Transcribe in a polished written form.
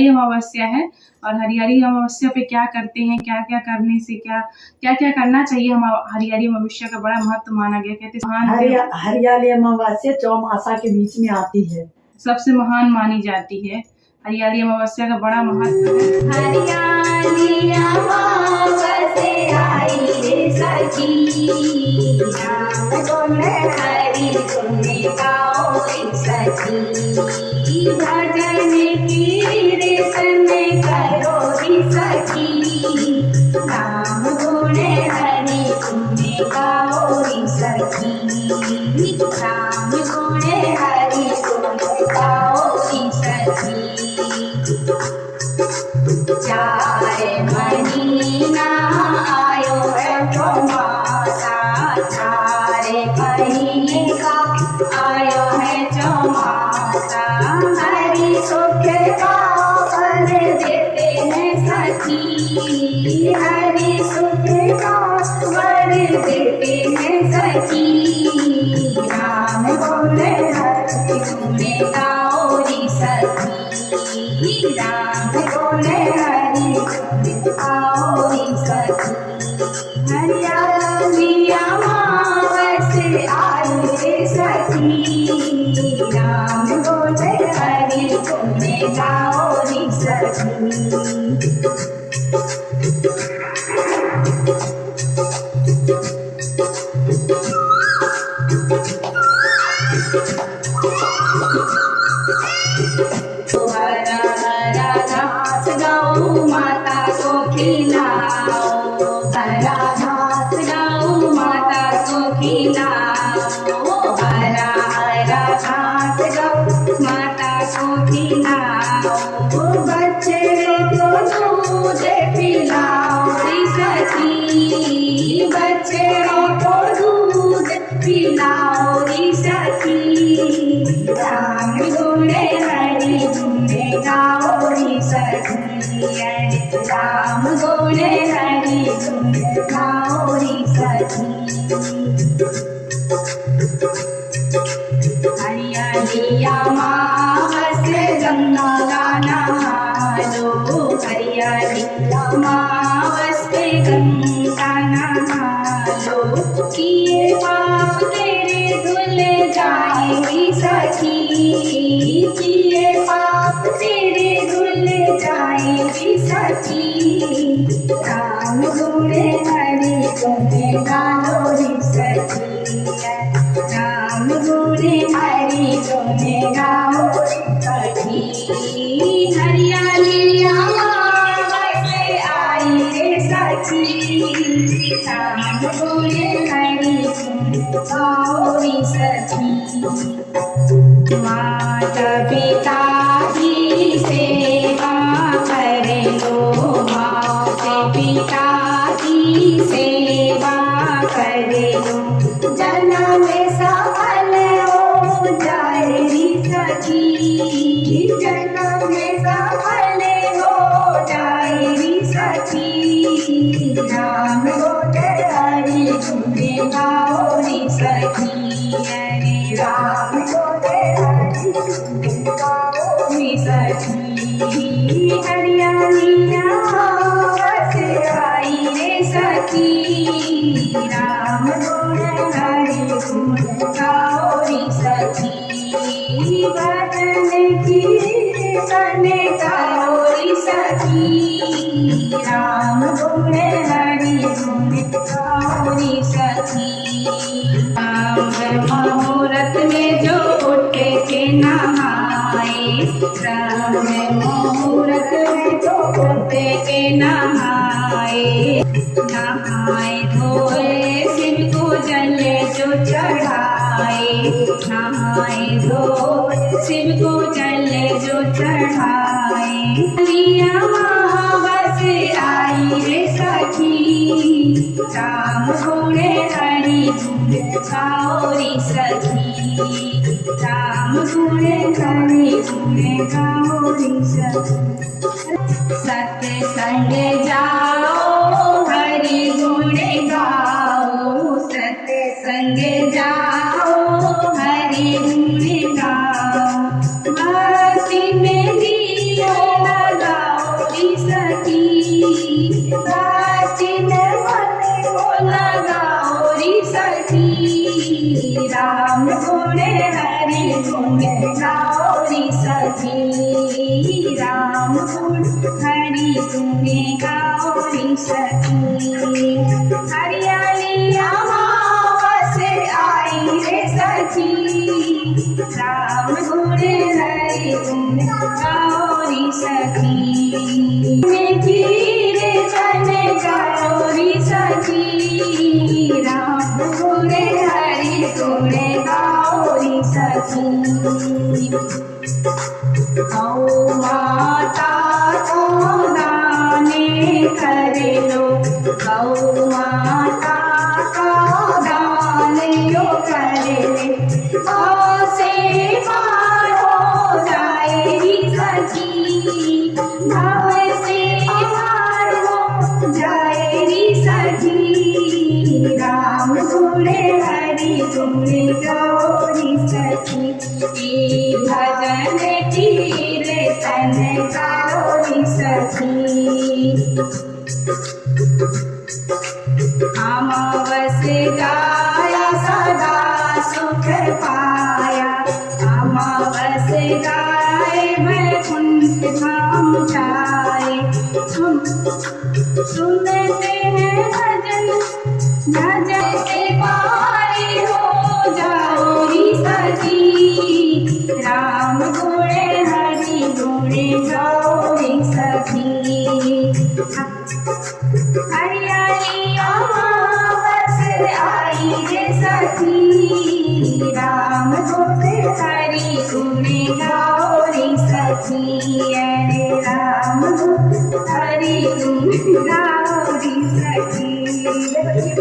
अमावस्या है और हरियाली अमावस्या पे क्या करते हैं, क्या क्या करने से क्या क्या क्या करना चाहिए। हम हरियाली अमावस्या का बड़ा महत्व माना गया, कहते हरियाली अमावस्या चौमासा के बीच में आती है, सबसे महान मानी जाती है। हरियाली अमावस्या का बड़ा महत्व है। हरियाली अमावस्या आई रे सखी, नाम बोले हरि गुण गाओ रे सखी, भजन कीर्तन करो रे सखी, नाम बोले हरि गुण गाओ रे सखी, नाम बोले हरि गुण गाओ रे सखी। चार महीना आयो है चौमासा, चार महीने का आयो है चौमासा, हरि सुख का वर देते हैं सखी, हरि सुख का वर देते हैं सखी, राम बोले हरि गुण गाओ रे सखी, राम बोले हरि गुण गाओ रे सखी। हरियाली अमावस्या आई रे सखी, राम बोले हरि गुण गाओ रे सखी। हरा हरा घास गौ माता को खिलाओ, हरा घास गौ माता को खिलाओ, हरा हरा घास गौ माता को खिलाओ, बच्चे को दूध पिलाओ रे सखी, बच्चे को दूध पिलाओ रे सखी, राम गुण हरि गुण गाओ रे सखी, राम गुण हरि गुण गाओ रे सखी। हरियाली अमावस्या गंगा गाना लो, हरियाली अमावस्या गंगा नहा लो, किए पाप तेरे धुल जाए रे सखी, किए पाप तेरे धुल जाए रे सखी, राम गुण हरि गुण गाओ रे सखी, राम गुण हरि गुण गाओ रे सखी। हरियाली अमावस्या आई रे सखी, राम गुण हरि गुण गाओ रे सखी। माता पिता की सेवा करे लो, माता पिता की सेवा करे लो, जन्म सफल हो जाए रे सखी, जन्म सफल हो जाए रे सखी, राम बोले हरि गुण गाओ रे सखी, राम बोले हरि गुण गाओ रे सखी। हरियाली अमावस्या आई रे सखी, राम बोले हरि गुण गाओ रे सखी, भजन कीर्तन गाओ रे सखी, राम बोले हरि गुण गाओ रे सखी। मुहूर्त में जो उठ के नहाए, राम मुहूर्त में जो उठ के नहाए, नहाए धोए शिव को जल जो चढ़ाए, नहाए धोए शिव को जल जो चढ़ाए। अमावस्या आई रे सखी, राम गुण हरि गुण गाओ रे सखी, राम गुण हरि गुण गाओ रे सखी। सत्संग जाओ हरि गुण गाओ, सत्संग जाओ हरि गुण गाओ, भक्ति में दिया राम गुण हरि गुणे गाओ रे सखी। हरियाली अमावस आई रे सखी, राम गुण हरि गुण गाओ रे सखी। कीर्तन गाओ रे सखी, राम गुण हरि गुण गाओ रे सखी। गौ माता को दाने करे लो, गौ माता का दान यो करे ले, गौ से पार हो जाए री सखी, भव से पार हो जाए री सखी। राम गुण हरि गुण गाओ री सखी, ई भजन कीर्तन गाओ री सखी। अमावस गाया सदा सुख पाया, अमावस गाए वैकुंठ धाम जाए। सुनते हैं भजन, भजन से पारी हो जाओ री सखी, राम गुण हरि गुण गाओ रे सखी। हरियाली अमावस आई रे सखी, राम गुण हरि गुण गाओ रे सखी। अरे राम गुण हरि गुण गाओ रे सखी।